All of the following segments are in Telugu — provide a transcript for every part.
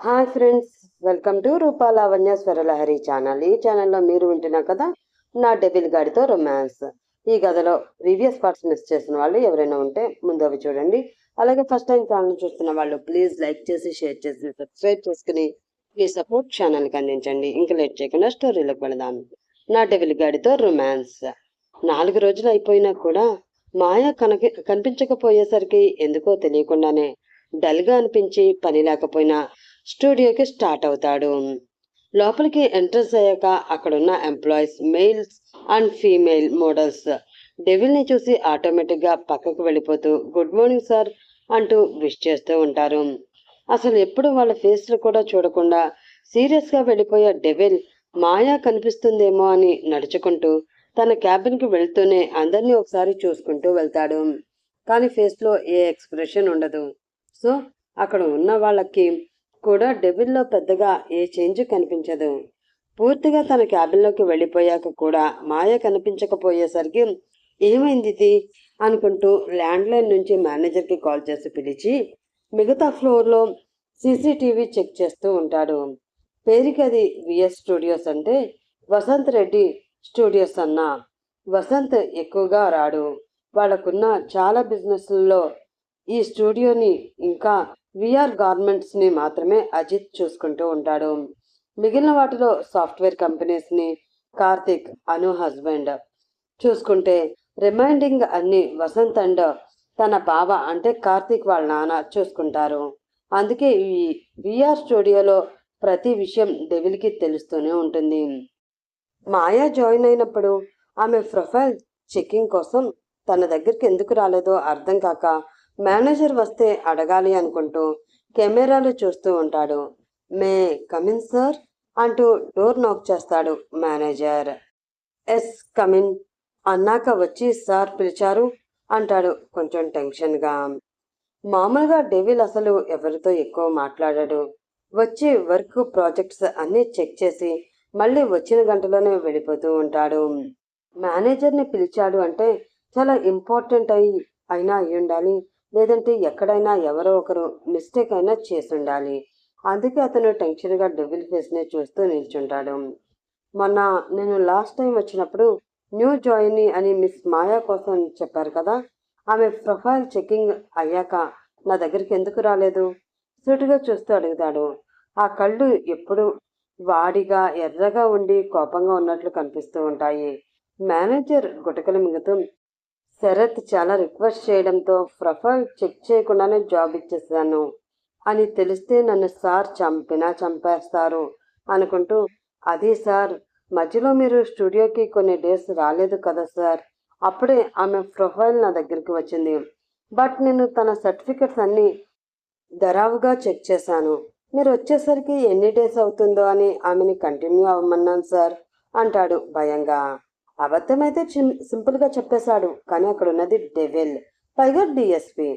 Hi friends, welcome to Roopa Lavanya Swaralahari channel. ఈ ఛానల్లో మీరు వింటున్న కథ నా డెబిల్ గాడితో రొమాన్స్. ఈ కథలో ప్రీవియస్ పార్ట్స్ మిస్ చేసిన వాళ్ళు ఎవరైనా ఉంటే ముందు అవి చూడండి. అలాగే ఫస్ట్ టైం ఛానల్ చూస్తున్న వాళ్ళు ప్లీజ్ లైక్ చేసి, షేర్ చేసి, సబ్స్క్రైబ్ చేసుకుని మీ సపోర్ట్ ఛానల్కి అందించండి. ఇంకా లేట్ చేయకుండా స్టోరీలోకి వెళదాం. నా డెబిల్ గాడితో రొమాన్స్. 4 రోజులు అయిపోయినా కూడా మాయ కనిపించకపోయేసరికి ఎందుకో తెలియకుండానే డల్గా అనిపించి పని లేకపోయినా స్టూడియోకి స్టార్ట్ అవుతాడు. లోపలికి ఎంట్రన్స్ అయ్యాక అక్కడున్న employees, males and female models డెవిల్ని చూసి ఆటోమేటిక్గా పక్కకు వెళ్ళిపోతూ గుడ్ మార్నింగ్ సార్ అంటూ విష్ చేస్తూ ఉంటారు. అసలు ఎప్పుడు వాళ్ళ ఫేస్లు కూడా చూడకుండా సీరియస్గా వెళ్ళిపోయే డెవిల్ మాయా కనిపిస్తుందేమో అని నడుచుకుంటూ తన క్యాబిన్కి వెళ్తూనే అందరినీ ఒకసారి చూసుకుంటూ వెళ్తాడు. కానీ ఫేస్లో ఏ ఎక్స్ప్రెషన్ ఉండదు. సో అక్కడ ఉన్న వాళ్ళకి కూడా డెవిల్లో పెద్దగా ఏ చేంజ్ కనిపించదు. పూర్తిగా తన క్యాబిన్లోకి వెళ్ళిపోయాక కూడా మాయ కనిపించకపోయేసరికి ఏమైంది ఇది అనుకుంటూ ల్యాండ్లైన్ నుంచి మేనేజర్కి కాల్ చేసి పిలిచి మిగతా ఫ్లోర్లో సీసీటీవీ చెక్ చేస్తూ ఉంటాడు. పేరుకి అది విఎస్ స్టూడియోస్ అంటే వసంత్ రెడ్డి స్టూడియోస్ అన్నా. వసంత్ ఎక్కువగా రాడు. వాళ్ళకున్న చాలా బిజినెస్లలో ఈ స్టూడియోని ఇంకా విఆర్ గార్మెంట్స్ని మాత్రమే అజిత్ చూసుకుంటూ ఉంటాడు. మిగిలిన వాటిలో సాఫ్ట్వేర్ కంపెనీస్ని కార్తిక్, అను హస్బెండ్ చూసుకుంటే రిమైండింగ్ అన్ని వసంత్ అండ్ తన బావ అంటే కార్తిక్ వాళ్ళ నాన్న చూసుకుంటారు. అందుకే ఈ విఆర్ స్టూడియోలో ప్రతి విషయం డెవిల్కి తెలుస్తూనే ఉంటుంది. మాయా జాయిన్ అయినప్పుడు ఆమె ప్రొఫైల్ చెకింగ్ కోసం తన దగ్గరికి ఎందుకు రాలేదో అర్థం కాక మేనేజర్ వస్తే అడగాలి అనుకుంటూ కెమెరాలు చూస్తూ ఉంటాడు. మే కమిన్ సార్ అంటూ డోర్ నాక్ చేస్తాడు మేనేజర్. ఎస్ కమిన్ అన్నాక వచ్చి సార్ పిలిచారు అంటాడు కొంచెం టెన్షన్గా. మామూలుగా డెవిల్ అసలు ఎవరితో ఎక్కువ మాట్లాడాడు. వచ్చి వర్క్ ప్రాజెక్ట్స్ అన్నీ చెక్ చేసి మళ్ళీ వచ్చిన గంటలోనే వెళ్ళిపోతూ ఉంటాడు. మేనేజర్ని పిలిచాడు అంటే చాలా ఇంపార్టెంట్ అయినా అయి ఉండాలి, లేదంటే ఎక్కడైనా ఎవరో ఒకరు మిస్టేక్ అయినా చేసి ఉండాలి. అందుకే అతను టెన్షన్గా డెవిల్ ఫేస్ని చూస్తూ నిల్చుంటాడు. మొన్న నేను లాస్ట్ టైం వచ్చినప్పుడు న్యూ జాయినీ అని మిస్ మాయా కోసం చెప్పారు కదా, ఆమె ప్రొఫైల్ చెకింగ్ అయ్యాక నా దగ్గరికి ఎందుకు రాలేదు? సూటిగా చూస్తూ అడుగుతాడు. ఆ కళ్ళు ఎప్పుడు వాడిగా ఎర్రగా ఉండి కోపంగా ఉన్నట్లు కనిపిస్తూ ఉంటాయి. మేనేజర్ గుటకలు మింగుతూ శరత్ చాలా రిక్వెస్ట్ చేయడంతో ప్రొఫైల్ చెక్ చేయకుండానే జాబ్ ఇచ్చేసాను అని తెలిస్తే నన్ను సార్ చంపేస్తారు అనుకుంటూ, అది సార్ మధ్యలో మీరు స్టూడియోకి కొన్ని డేస్ రాలేదు కదా సార్, అప్పుడే ఆమె ప్రొఫైల్ నా దగ్గరికి వచ్చింది. బట్ నేను తన సర్టిఫికెట్స్ అన్నీ ధరావుగా చెక్ చేశాను. మీరు వచ్చేసరికి ఎన్ని డేస్ అవుతుందో అని ఆమెని కంటిన్యూ అవ్వమన్నాను సార్ అంటాడు భయంగా. అబద్ధమైతే సింపుల్గా చెప్పేశాడు, కానీ అక్కడ ఉన్నది డెవిల్, పైగా డిఎస్పి.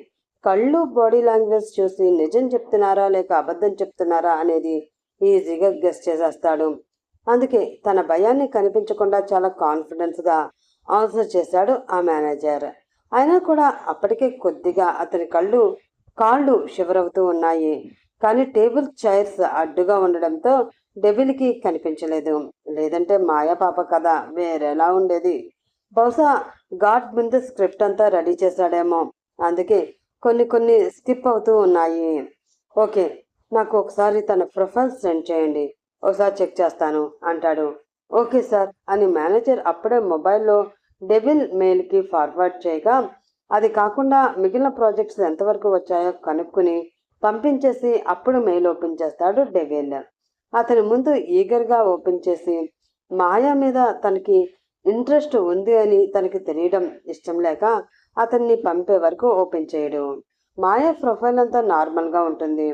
కళ్ళు, బాడీ లాంగ్వేజ్ చూసి నిజం చెప్తున్నారా లేక అబద్ధం చెప్తున్నారా అనేది ఈజీగా గెస్ చేసేస్తాడు. అందుకే తన భయాన్ని కనిపించకుండా చాలా కాన్ఫిడెన్స్గా ఆన్సర్ చేశాడు ఆ మేనేజర్. అయినా కూడా అప్పటికే కొద్దిగా అతని కాళ్ళు షివరవుతూ ఉన్నాయి. కానీ టేబుల్, చైర్స్ అడ్డుగా ఉండడంతో డెవిల్కి కనిపించలేదు. లేదంటే మాయా పాప కథ వేరేలా ఉండేది. బహుశా గాడ్ ముందు స్క్రిప్ట్ అంతా రెడీ చేశాడేమో, అందుకే కొన్ని స్కిప్ అవుతూ ఉన్నాయి. ఓకే, నాకు ఒకసారి తన ప్రొఫైల్ సెండ్ చేయండి, ఒకసారి చెక్ చేస్తాను అంటాడు. ఓకే సార్ అని మేనేజర్ అప్పుడే మొబైల్లో డెవిల్ మెయిల్కి ఫార్వర్డ్ చేయగా, అది కాకుండా మిగిలిన ప్రాజెక్ట్స్ ఎంతవరకు వచ్చాయో కనుక్కుని పంపించేసి అప్పుడు మెయిల్ ఓపెన్ చేస్తాడు డెవిల్. అతని ముందు ఈగర్గా ఓపెన్ చేసి మాయా మీద తనకి ఇంట్రెస్ట్ ఉంది అని తనకి తెలియడం ఇష్టం లేక అతన్ని పంపే వరకు ఓపెన్ చేయడు. మాయా ప్రొఫైల్ అంతా నార్మల్గా ఉంటుంది.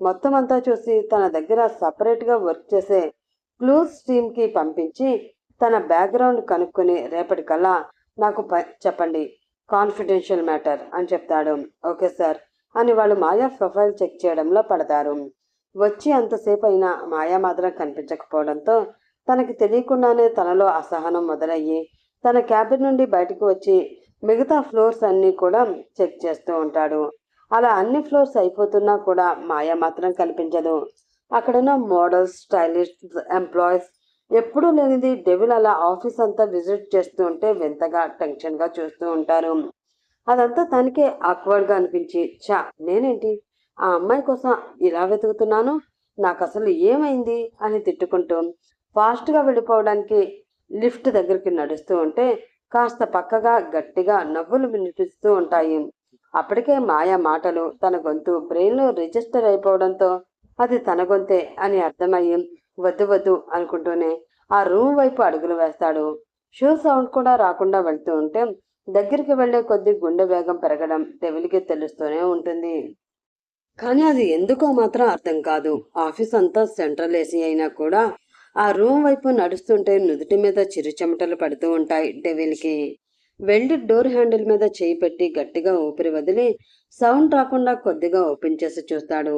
మొత్తం అంతా చూసి తన దగ్గర సపరేట్గా వర్క్ చేసే క్లూస్ టీమ్కి పంపించి తన బ్యాక్గ్రౌండ్ కనుక్కొని రేపటికల్లా నాకు చెప్పండి, కాన్ఫిడెన్షియల్ మ్యాటర్ అని చెప్తాడు. ఓకే సార్ అని వాళ్ళు మాయా ప్రొఫైల్ చెక్ చేయడంలో పడతారు. వచ్చి అంతసేపు అయినా మాయా మాత్రం కనిపించకపోవడంతో తనకి తెలియకుండానే తనలో అసహనం మొదలయ్యి తన క్యాబిన్ నుండి బయటకు వచ్చి మిగతా ఫ్లోర్స్ అన్నీ కూడా చెక్ చేస్తూ ఉంటాడు. అలా అన్ని ఫ్లోర్స్ అయిపోతున్నా కూడా మాయా మాత్రం కనిపించదు. అక్కడున్న మోడల్స్, స్టైలిస్ట్, ఎంప్లాయీస్ ఎప్పుడూ లేనిది డెవిల్ అలా ఆఫీస్ అంతా విజిట్ చేస్తూ ఉంటే వింతగా టెన్షన్గా చూస్తూ ఉంటారు. అదంతా తనకే ఆక్వర్డ్గా అనిపించి, చా నేనేంటి ఆ అమ్మాయి కోసం ఇలా వెతుకుతున్నాను, నాకు అసలు ఏమైంది అని తిట్టుకుంటూ ఫాస్ట్గా వెళ్ళిపోవడానికి లిఫ్ట్ దగ్గరికి నడుస్తూ ఉంటే కాస్త పక్కగా గట్టిగా నవ్వులు వినిపిస్తూ ఉంటాయి. అప్పటికే మాయా మాటలు తన గొంతు బ్రెయిన్లో రిజిస్టర్ అయిపోవడంతో అది తన గొంతే అని అర్థమయ్యి వద్దు వద్దు అనుకుంటూనే ఆ రూమ్ వైపు అడుగులు వేస్తాడు. షూ సౌండ్ కూడా రాకుండా వెళ్తూ ఉంటే దగ్గరికి వెళ్లే కొద్దీ గుండె వేగం పెరగడం డెవిల్కి తెలుస్తూనే ఉంటుంది. కానీ అది ఎందుకో మాత్రం అర్థం కాదు. ఆఫీస్ అంతా సెంట్రల్ ఏసీ అయినా కూడా ఆ రూమ్ వైపు నడుస్తుంటే నుదుటి మీద చిరుచెమటలు పడుతూ ఉంటాయి డెవిల్కి. వెళ్ళి డోర్ హ్యాండిల్ మీద చేయి పెట్టి గట్టిగా ఊపిరి వదిలి సౌండ్ రాకుండా కొద్దిగా ఓపెన్ చేసి చూస్తాడు.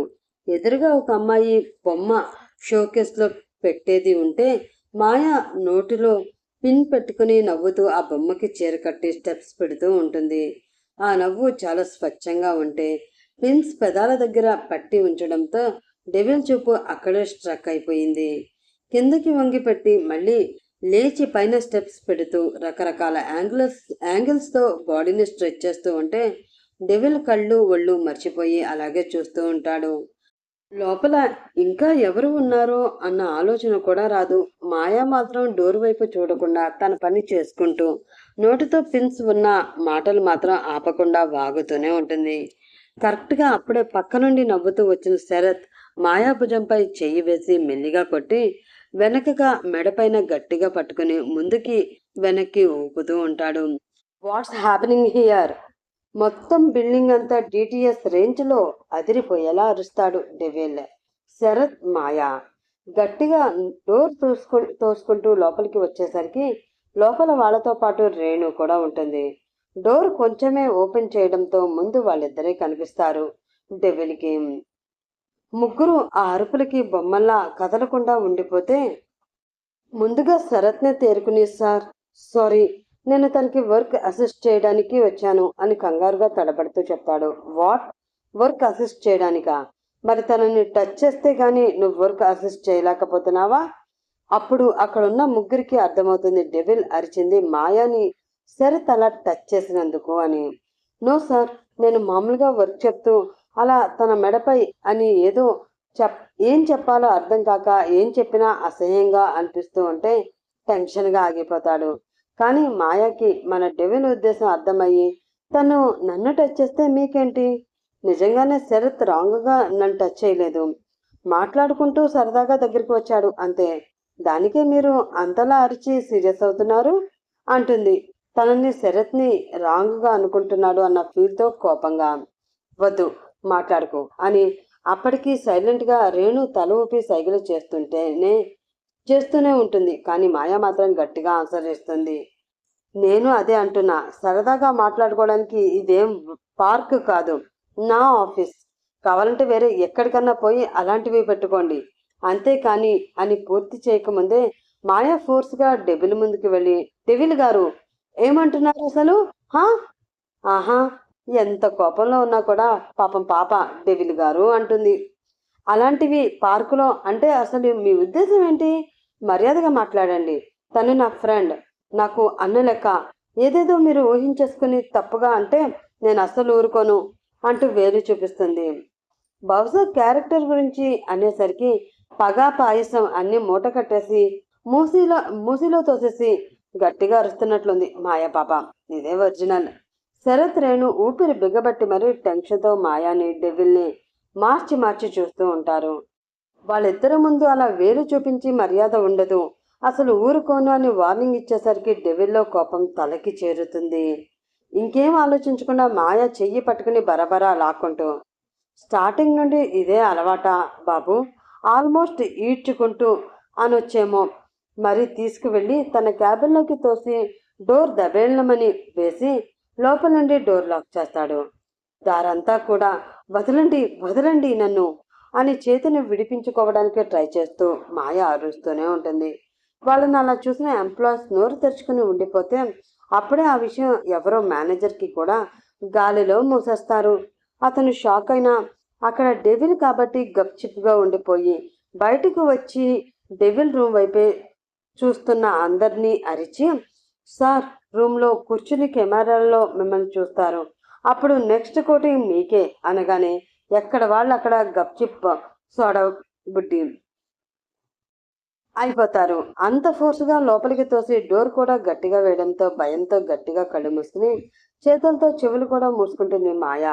ఎదురుగా ఒక అమ్మాయి బొమ్మ షోకేస్లో పెట్టేది ఉంటే మాయ నోటిలో పిన్ పెట్టుకుని నవ్వుతూ ఆ బొమ్మకి చీర కట్టి స్టెప్స్ పెడుతూ ఉంటుంది. ఆ నవ్వు చాలా స్వచ్ఛంగా ఉంటే పిన్స్ పెదాల దగ్గర పట్టి ఉంచడంతో డెవిల్ చూపు అక్కడే స్ట్రక్ అయిపోయింది. కిందకి వంగి పెట్టి మళ్ళీ లేచి పైన స్టెప్స్ పెడుతూ రకరకాల యాంగిల్స్తో బాడీని స్ట్రెచ్ చేస్తూ ఉంటే డెవిల్ కళ్ళు ఒళ్ళు మర్చిపోయి అలాగే చూస్తూ ఉంటాడు. లోపల ఇంకా ఎవరు ఉన్నారో అన్న ఆలోచన కూడా రాదు. మాయా మాత్రం డోర్ వైపు చూడకుండా తన పని చేసుకుంటూ నోటితో పిన్స్ ఉన్న మాటలు మాత్రం ఆపకుండా వాగుతూనే ఉంటుంది. కరెక్ట్గా అప్పుడే పక్క నుండి నవ్వుతూ వచ్చిన శరత్ మాయా భుజంపై చెయ్యి వేసి మెల్లిగా కొట్టి వెనకగా మెడపైన గట్టిగా పట్టుకుని ముందుకి వెనక్కి ఊపుతూ ఉంటాడు. What's happening here? మొత్తం బిల్డింగ్ అంతా డిటిఎస్ రేంజ్లో అదిరిపోయేలా అరుస్తాడు డెవిల్. శరత్ మాయా గట్టిగా డోర్ తోసుకుంటూ లోపలికి వచ్చేసరికి లోపల వాళ్ళతో పాటు రేణు కూడా ఉంటుంది. డోర్ కొంచెమే ఓపెన్ చేయడంతో ముందు వాళ్ళిద్దరే కనిపిస్తారు డెవిల్కి. ముగ్గురు ఆ అరుపులకి బొమ్మల్లా కదలకుండా ఉండిపోతే ముందుగా శరత్నే తేరుకుని, సార్ సారీ, నేను తనకి వర్క్ అసిస్ట్ చేయడానికి వచ్చాను అని కంగారుగా తడబడుతూ చెప్తాడు. వాట్? వర్క్ అసిస్ట్ చేయడానికా? మరి తనని టచ్ చేస్తే గానీ నువ్వు వర్క్ అసిస్ట్ చేయలేకపోతున్నావా? అప్పుడు అక్కడున్న ముగ్గురికి అర్థమవుతుంది డెవిల్ అరిచింది మాయాని శరత్ అలా టచ్ చేసినందుకు అని. నో సార్, నేను మామూలుగా వర్క్ చెప్తూ అలా తన మెడపై అని ఏం చెప్పాలో అర్థం కాక ఏం చెప్పినా అసహ్యంగా అనిపిస్తూ ఉంటే టెన్షన్గా ఆగిపోతాడు. కానీ మాయాకి మన డెవిల్ ఉద్దేశం అర్థమయ్యి తను నన్ను టచ్ చేస్తే మీకేంటి? నిజంగానే శరత్ రాంగ్గా నన్ను టచ్ చేయలేదు, మాట్లాడుకుంటూ సరదాగా దగ్గరికి వచ్చాడు అంతే, దానికే మీరు అంతలా అరిచి సీరియస్ అవుతున్నారు అంటుంది. తనని శరత్ని రాంగ్గా అనుకుంటున్నాడు అన్న ఫీల్తో కోపంగా. వద్దు మాట్లాడుకో అని అప్పటికి సైలెంట్గా రేణు తల ఊపి సైగలు చేస్తూనే ఉంటుంది. కానీ మాయా మాత్రం గట్టిగా ఆన్సర్ చేస్తుంది. నేను అదే అంటున్నా, సరదాగా మాట్లాడుకోవడానికి ఇదేం పార్క్ కాదు, నా ఆఫీస్. కావాలంటే వేరే ఎక్కడికన్నా పోయి అలాంటివి పెట్టుకోండి, అంతేకాని అని పూర్తి చేయకముందే మాయా ఫోర్స్గా డెవిల్ ముందుకు వెళ్ళి, డెవిల్ గారు ఏమంటున్నారు అసలు? ఆహా, ఎంత కోపంలో ఉన్నా కూడా పాపం పాప డెవిల్ గారు అంటుంది. అలాంటివి పార్కులో అంటే అసలు మీ ఉద్దేశం ఏంటి? మర్యాదగా మాట్లాడండి. తను నా ఫ్రెండ్, నాకు అన్న లెక్క. ఏదేదో మీరు ఊహించేసుకుని తప్పుగా అంటే నేను అస్సలు ఊరుకోను అంటూ వేలు చూపిస్తుంది. బహుశా క్యారెక్టర్ గురించి అనేసరికి పగా పాయసం అన్ని మూట కట్టేసి మూసిలో తోసేసి గట్టిగా అరుస్తున్నట్లుంది మాయా పాప. ఇదే ఒరిజినల్. శరత్ రేణు ఊపిరి బిగబట్టి మరీ టెన్షన్తో మాయాని డెవిల్ని మార్చి చూస్తూ ఉంటారు. వాళ్ళిద్దరి ముందు అలా వేలు చూపించి మర్యాద ఉండదు, అసలు ఊరుకోను అని వార్నింగ్ ఇచ్చేసరికి డెవిల్లో కోపం తలకి చేరుతుంది. ఇంకేం ఆలోచించకుండా మాయా చెయ్యి పట్టుకుని బరబరా లాక్కుంటూ, స్టార్టింగ్ నుండి ఇదే అలవాటా బాబు? ఆల్మోస్ట్ ఈడ్చుకుంటూ అనొచ్చేమో. మరి తీసుకువెళ్ళి తన క్యాబిన్లోకి తోసి డోర్ దబేళ్ళమని వేసి లోపల నుండి డోర్ లాక్ చేస్తాడు. దారంతా కూడా వదలండి వదలండి నన్ను అని చేతిని విడిపించుకోవడానికి ట్రై చేస్తూ మాయ అరుస్తూనే ఉంటుంది. వాళ్ళని అలా చూసిన ఎంప్లాయీస్ నోరు తెరుచుకుని ఉండిపోతే అప్పుడే ఆ విషయం ఎవరో మేనేజర్కి కూడా గాలిలో మూసేస్తారు. అతను షాక్ అయినా అక్కడ డెవిల్ కాబట్టి గప్చిప్గా ఉండిపోయి బయటకు వచ్చి డెవిల్ రూమ్ వైపే చూస్తున్న అందరినీ అరిచి, సార్, రూమ్లో కూర్చుని కెమెరాల్లో మిమ్మల్ని చూస్తారు, అప్పుడు నెక్స్ట్ కోటింగ్ మీకే అనగానే ఎక్కడ వాళ్ళు అక్కడ గప్చిప్ సోడా బుడ్డి అయిపోతారు. అంత ఫోర్స్గా లోపలికి తోసి డోర్ కూడా గట్టిగా వేయడంతో భయంతో గట్టిగా కళ్ళు మూసుకుని చేతులతో చెవులు కూడా మూసుకుంటుంది మాయ.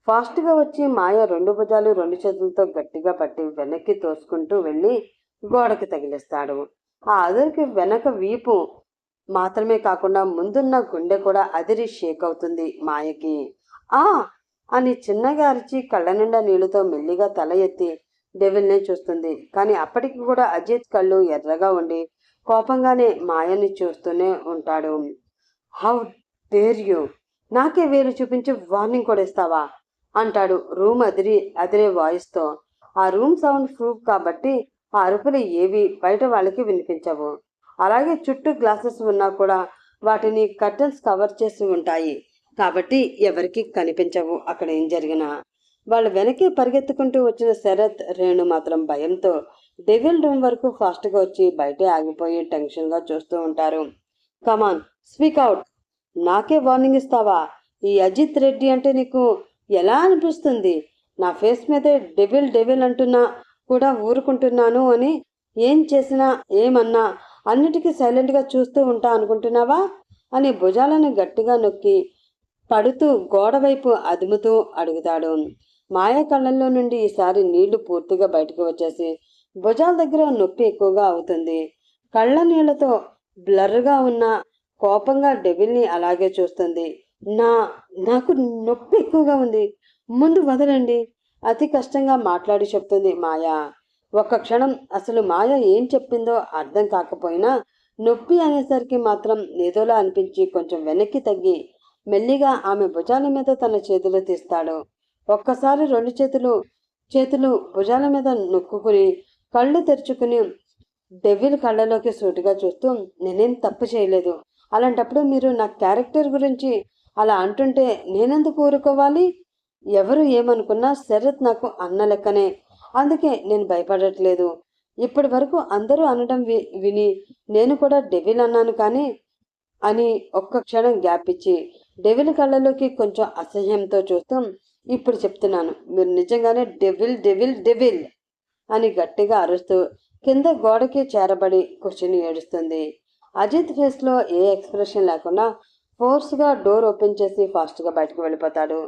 ఫాస్ట్గా వచ్చి మాయ 2 భుజాలు 2 చేతులతో గట్టిగా పట్టి వెనక్కి తోసుకుంటూ వెళ్ళి గోడకి తగిలిస్తాడు. ఆ అదురికి వెనక వీపు మాత్రమే కాకుండా ముందున్న గుండె కూడా అదిరి షేక్ అవుతుంది మాయకి. ఆ అని చిన్నగా అరిచి కళ్ళ నిండా నీళ్లతో మెల్లిగా తల ఎత్తి డెవిల్నే చూస్తుంది. కానీ అప్పటికి కూడా అజిత్ కళ్ళు ఎర్రగా ఉండి కోపంగానే మాయని చూస్తూనే ఉంటాడు. హౌ డేర్ యూ, నాకే వేలు చూపించి వార్నింగ్ కూడా ఇస్తావా అంటాడు రూమ్ అదిరే వాయిస్తో. ఆ రూమ్ సౌండ్ ప్రూఫ్ కాబట్టి ఆ అరుపులు ఏవి బయట వాళ్ళకి వినిపించవు. అలాగే చుట్టూ గ్లాసెస్ ఉన్నా కూడా వాటిని కర్టన్స్ కవర్ చేసి ఉంటాయి కాబట్టి ఎవరికి కనిపించవు అక్కడ ఏం జరిగినా. వాళ్ళు వెనక్కి పరిగెత్తుకుంటూ వచ్చిన శరత్, రేణు మాత్రం భయంతో డెవిల్ రూమ్ వరకు ఫాస్ట్గా వచ్చి బయటే ఆగిపోయి టెన్షన్గా చూస్తూ ఉంటారు. కమాన్, స్పీక్ అవుట్, నాకే వార్నింగ్ ఇస్తావా? ఈ అజిత్ రెడ్డి అంటే నీకు ఎలా అనిపిస్తుంది? నా ఫేస్ మీదే డెవిల్ డెవిల్ అంటున్నా కూడా ఊరుకుంటున్నాను అని, ఏం చేసినా ఏమన్నా అన్నిటికీ సైలెంట్గా చూస్తూ ఉంటా అనుకుంటున్నావా అని భుజాలను గట్టిగా నొక్కి పడుతూ గోడ వైపు అదుముతూ అడుగుతాడు. మాయ కళ్ళల్లో నుండి ఈసారి నీళ్లు పూర్తిగా బయటకు వచ్చేసి భుజాల దగ్గర నొప్పి ఎక్కువగా అవుతుంది. కళ్ళ నీళ్లతో బ్లర్గా ఉన్న కోపంగా డెవిల్ని అలాగే చూస్తుంది. నాకు నొప్పి ఎక్కువగా ఉంది, ముందు వదలండి, అతి కష్టంగా మాట్లాడి చెప్తుంది మాయ. ఒక్క క్షణం అసలు మాయ ఏం చెప్పిందో అర్థం కాకపోయినా నొప్పి అనేసరికి మాత్రం ఏదోలా అనిపించి కొంచెం వెనక్కి తగ్గి మెల్లిగా ఆమె భుజాల మీద తన చేతులు తీస్తాడు. ఒక్కసారి 2 చేతులు భుజాల మీద నొక్కుని కళ్ళు తెరుచుకుని డెవిల్ కళ్ళలోకి సూటిగా చూస్తూ, నేనేం తప్పు చేయలేదు, అలాంటప్పుడు మీరు నా క్యారెక్టర్ గురించి అలా అంటుంటే నేనెందుకు ఊరుకోవాలి? ఎవరు ఏమనుకున్నా శరత్ నాకు అన్న లెక్కనే, అందుకే నేను భయపడట్లేదు. ఇప్పటి వరకు అందరూ అనడం విని నేను కూడా డెవిల్ అన్నాను కానీ అని ఒక్క క్షణం గ్యాప్ ఇచ్చి డెవిల్ కళ్ళలోకి కొంచెం అసహ్యంతో చూస్తూ, ఇప్పుడు చెప్తున్నాను, మీరు నిజంగానే డెవిల్ డెవిల్ డెవిల్ అని గట్టిగా అరుస్తూ కింద గోడకి చేరబడి కూర్చుని ఏడుస్తుంది. అజిత్ ఫేస్లో ఏ ఎక్స్ప్రెషన్ లేకుండా ఫోర్స్గా డోర్ ఓపెన్ చేసి ఫాస్ట్గా బయటకు వెళ్ళిపోతాడు.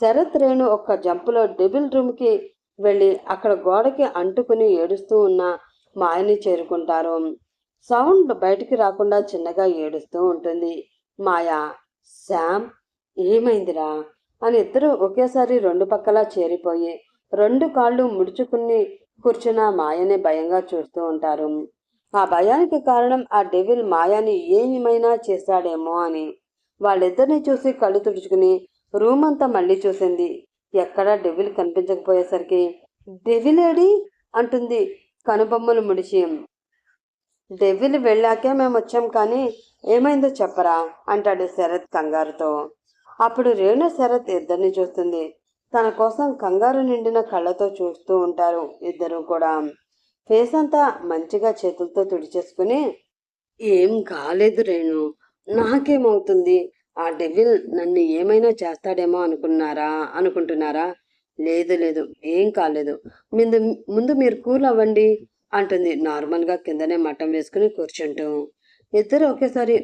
శరత్, రేణు ఒక్క జంపులో డెవిల్ రూమ్కి వెళ్ళి అక్కడ గోడకి అంటుకుని ఏడుస్తూ ఉన్న మాయని చేరుకుంటారు. సౌండ్ బయటికి రాకుండా చిన్నగా ఏడుస్తూ ఉంటుంది మాయా. శామ్, ఏమైందిరా అని ఇద్దరు ఒకేసారి 2 పక్కలా చేరిపోయి 2 కాళ్ళు ముడుచుకుని కూర్చున్న మాయని భయంగా చూస్తూ ఉంటారు. ఆ భయానికి కారణం ఆ డెవిల్ మాయాని ఏమైనా చేశాడేమో అని. వాళ్ళిద్దరిని చూసి కళ్ళు తుడుచుకుని రూమ్ అంతా మళ్ళీ చూసింది. ఎక్కడా డెవిల్ కనిపించకపోయేసరికి డెవిలేడి అంటుంది కనుబొమ్మలు ముడిచి. డెవిల్ వెళ్ళాకే మేము వచ్చాం కానీ ఏమైందో చెప్పరా అంటాడు శరత్ కంగారుతో. అప్పుడు రేణు శరత్ ఇద్దరిని చూస్తుంది. తన కోసం కంగారు నిండిన కళ్ళతో చూస్తూ ఉంటారు ఇద్దరు కూడా. ఫేస్ అంతా మంచిగా చేతులతో తుడిచేసుకుని, ఏం కాలేదు రేణు, నాకేమవుతుంది? ఆ డెవిల్ నన్ను ఏమైనా చేస్తాడేమో అనుకుంటున్నారా? లేదు లేదు, ఏం కాలేదు, ముందు మీరు కూల్ అవ్వండి అంటుంది నార్మల్గా కిందనే మఠం వేసుకుని కూర్చుంటూ. ఇద్దరు ఒకేసారి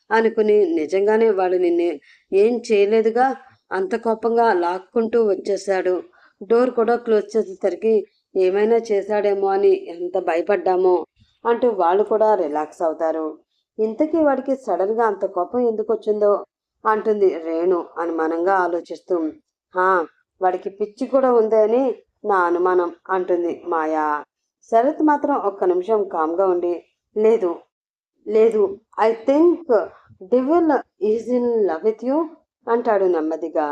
అనుకుని, నిజంగానే వాడు నిన్ను ఏం చేయలేదుగా, అంత కోపంగా లాక్కుంటూ వచ్చేసాడు, డోర్ కూడా క్లోజ్ చేసేసరికి ఏమైనా చేశాడేమో అని ఎంత భయపడ్డామో అంటూ వాళ్ళు కూడా రిలాక్స్ అవుతారు. ఇంతకీ వాడికి సడన్గా అంత కోపం ఎందుకు వచ్చిందో అంటుంది రేణు అనుమానంగా ఆలోచిస్తూ. వాడికి పిచ్చి కూడా ఉందని నా అనుమానం అంటుంది మాయా. శరత్ మాత్రం ఒక్క నిమిషం కామ్గా ఉండి, లేదు లేదు, I think devil is in love with you అంటాడు నెమ్మదిగా.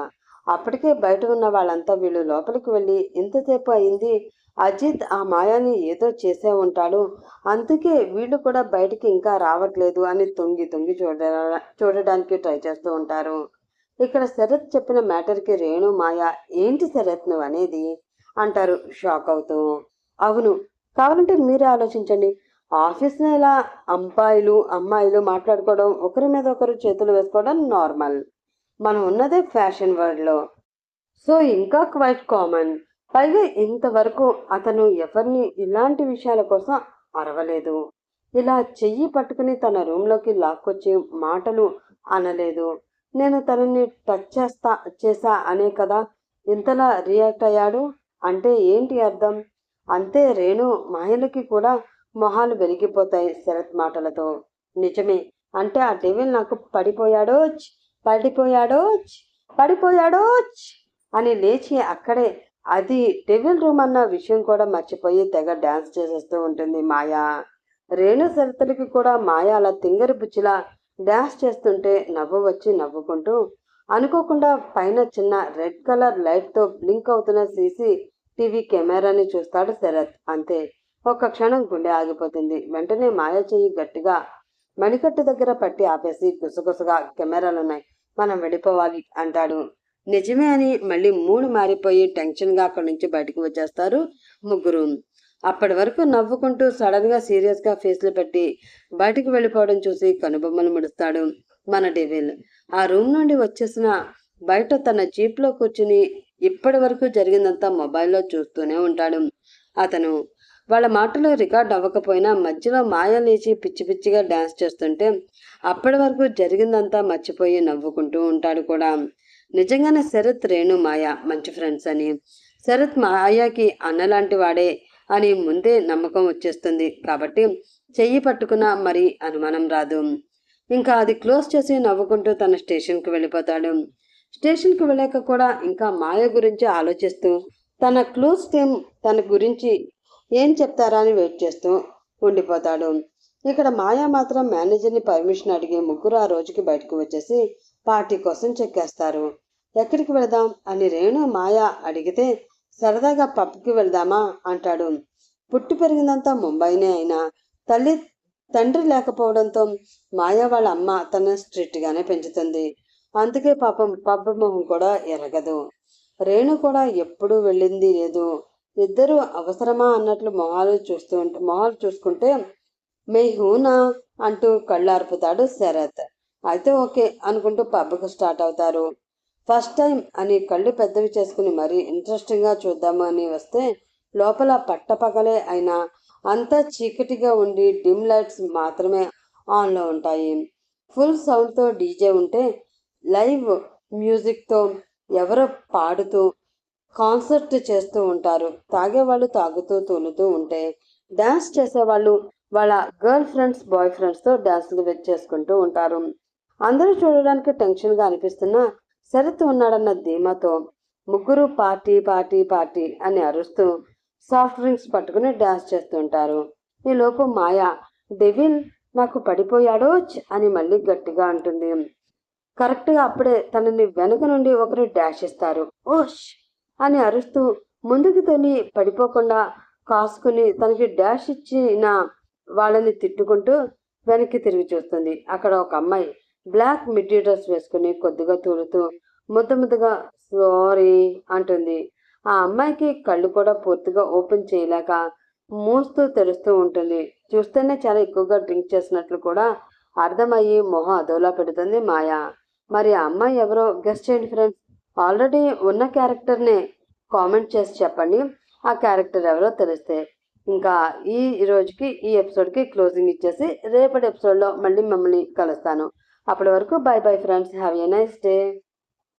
అప్పటికే బయట ఉన్న వాళ్ళంతా వీళ్ళు లోపలికి వెళ్ళి ఇంతసేపు అయింది, అజిత్ ఆ మాయాని ఏదో చేసే ఉంటాడు, అందుకే వీళ్ళు కూడా బయటికి ఇంకా రావట్లేదు అని తొంగి తొంగి చూడడానికి ట్రై చేస్తూ ఉంటారు. ఇక్కడ శరత్ చెప్పిన మ్యాటర్కి రేణు, మాయ ఏంటి శరత్ నువ్వు అనేది అంటారు షాక్ అవుతూ. అవును, కావాలంటే మీరే ఆలోచించండి. ఆఫీస్లో ఇలా అమ్మాయిలు మాట్లాడుకోవడం, ఒకరి మీద ఒకరు చేతులు వేసుకోవడం నార్మల్. మనం ఉన్నదే ఫ్యాషన్ వరల్డ్లో, సో ఇంకా క్వైట్ కామన్. పైగా ఇంతవరకు అతను ఎవరిని ఇలాంటి విషయాల కోసం అరవలేదు. ఇలా చెయ్యి పట్టుకుని తన రూమ్లోకి లాక్కొచ్చి మాటలు అనలేదు. నేను తనని టచ్ చేసా అనే కదా ఇంతలా రియాక్ట్ అయ్యాడు. అంటే ఏంటి అర్థం? అంతే రేణు, మాయలకి కూడా మొహాలు వెలిగిపోతాయి శరత్ మాటలతో. నిజమే అంటే ఆ డెవిల్ నాకు పడిపోయాడోచ్ పడిపోయాడోచ్ పడిపోయాడోచ్ అని లేచి అక్కడే, అది డెవిల్ రూమ్ అన్న విషయం కూడా మర్చిపోయి తెగ డాన్స్ చేసేస్తూ ఉంటుంది మాయా. రేణు శరత్లకి కూడా మాయ అలా తింగరి బుచ్చిలా డాన్స్ చేస్తుంటే నవ్వు వచ్చి నవ్వుకుంటూ, అనుకోకుండా పైన చిన్న రెడ్ కలర్ లైట్తో బ్లింక్ అవుతున్న టీవీ కెమెరాని చూస్తాడు శరత్. అంతే, ఒక్క క్షణం గుండె ఆగిపోతుంది. వెంటనే మాయ చెయ్యి గట్టిగా మణికట్టు దగ్గర పట్టి ఆపేసి గుసగుసగా, కెమెరాలున్నాయి, మనం వెళ్ళిపోవాలి అంటాడు. నిజమే అని మళ్ళీ మూడు మారిపోయి టెన్షన్గా అక్కడి నుంచి బయటకు వచ్చేస్తారు ముగ్గురు. అప్పటి వరకు నవ్వుకుంటూ సడన్గా సీరియస్గా ఫేస్లు పెట్టి బయటికి వెళ్ళిపోవడం చూసి కనుబొమ్మలు ముడుస్తాడు మన డెవిల్. ఆ రూమ్ నుండి వచ్చేసిన బయట తన జీప్లో కూర్చుని ఇప్పటి వరకు జరిగిందంతా మొబైల్లో చూస్తూనే ఉంటాడు అతను. వాళ్ళ మాటలు రికార్డ్ అవ్వకపోయినా మధ్యలో మాయ లేచి పిచ్చి పిచ్చిగా డాన్స్ చేస్తుంటే అప్పటి వరకు జరిగిందంతా మర్చిపోయి నవ్వుకుంటూ ఉంటాడు కూడా. నిజంగానే శరత్ రేణు మాయ మంచి ఫ్రెండ్స్ అని, శరత్ మాయాకి అన్నలాంటి వాడే అని ముందే నమ్మకం వచ్చేస్తుంది. కాబట్టి చెయ్యి పట్టుకున్నా మరి అనుమానం రాదు. ఇంకా అది క్లోజ్ చేసి నవ్వుకుంటూ తన స్టేషన్కి వెళ్ళిపోతాడు. స్టేషన్కి వెళ్ళాక కూడా ఇంకా మాయ గురించి ఆలోచిస్తూ తన క్లోజ్ టీం తన గురించి ఏం చెప్తారా అని వెయిట్ చేస్తూ ఉండిపోతాడు. ఇక్కడ మాయ మాత్రం మేనేజర్ని పర్మిషన్ అడిగి ముగ్గురు ఆ రోజుకి బయటకు వచ్చేసి పార్టీ కోసం చెక్కేస్తారు. ఎక్కడికి వెళదాం అని రేణు మాయ అడిగితే సరదాగా పబ్కి వెళ్దామా అంటాడు. పుట్టి పెరిగిందంతా ముంబైనే అయినా తండ్రి లేకపోవడంతో మాయ వాళ్ళ అమ్మ తన స్ట్రిక్ట్గానే పెంచుతుంది. అందుకే పాపం పబ్ మొహం కూడా ఎరగదు. రేణు కూడా ఎప్పుడూ వెళ్ళింది లేదు. ఇద్దరు అవసరమా అన్నట్లు మొహాలు చూసుకుంటే మెహూనా అంటూ కళ్ళార్పుతాడు శరత్. అయితే ఓకే అనుకుంటూ పబ్కు స్టార్ట్ అవుతారు. ఫస్ట్ టైం అని కళ్ళు పెద్దవి చేసుకుని మరీ ఇంట్రెస్టింగ్గా చూద్దాము అని వస్తే లోపల పట్టపగలే అయినా అంతా చీకటిగా ఉండి డిమ్ లైట్స్ మాత్రమే ఆన్లో ఉంటాయి. ఫుల్ సౌండ్తో డీజే ఉంటే లైవ్ మ్యూజిక్తో ఎవరో పాడుతూ కాన్సర్ట్ చేస్తూ ఉంటారు. తాగేవాళ్ళు తాగుతూ తూలుతూ ఉంటే డ్యాన్స్ చేసేవాళ్ళు వాళ్ళ గర్ల్ ఫ్రెండ్స్ బాయ్ ఫ్రెండ్స్తో డ్యాన్సులు చేసుకుంటూ ఉంటారు. అందరూ చూడడానికి టెన్షన్గా అనిపిస్తున్నా శరత్ ఉన్నాడన్న ధీమాతో ముగ్గురు పార్టీ పార్టీ పార్టీ అని అరుస్తూ సాఫ్ట్ డ్రింక్స్ పట్టుకుని డ్యాన్స్ చేస్తుంటారు. ఈలోపు మాయ డెవిల్ నాకు పడిపోయాడోచ్ అని మళ్ళీ గట్టిగా అంటుంది. కరెక్ట్గా అప్పుడే తనని వెనుక నుండి ఒకరు డాష్ ఇస్తారు. ఓష్ అని అరుస్తూ ముందుకు తొలి పడిపోకుండా కాసుకుని తనకి డాష్ ఇచ్చిన వాళ్ళని తిట్టుకుంటూ వెనక్కి తిరిగి చూస్తుంది. అక్కడ ఒక అమ్మాయి బ్లాక్ మిడ్డీ డ్రెస్ వేసుకుని కొద్దిగా తూలుతూ ముద్దగా సారీ అంటుంది. ఆ అమ్మాయికి కళ్ళు కూడా పూర్తిగా ఓపెన్ చేయలేక మూస్తూ తెరుస్తూ ఉంటుంది. చూస్తేనే చాలా ఎక్కువగా డ్రింక్ చేసినట్లు కూడా అర్థమయ్యి మొహం అదోలా పెడుతుంది మాయ. మరి ఆ అమ్మాయి ఎవరో గెస్ట్ చేయండి ఫ్రెండ్స్. ఆల్రెడీ ఉన్న క్యారెక్టర్నే కామెంట్ చేసి చెప్పండి, ఆ క్యారెక్టర్ ఎవరో తెలిస్తే. ఇంకా ఈ రోజుకి ఈ ఎపిసోడ్కి క్లోజింగ్ ఇచ్చేసి రేపటి ఎపిసోడ్లో మళ్ళీ మిమ్మల్ని కలుస్తాను. అప్పటి వరకు by bye friends, have a nice day.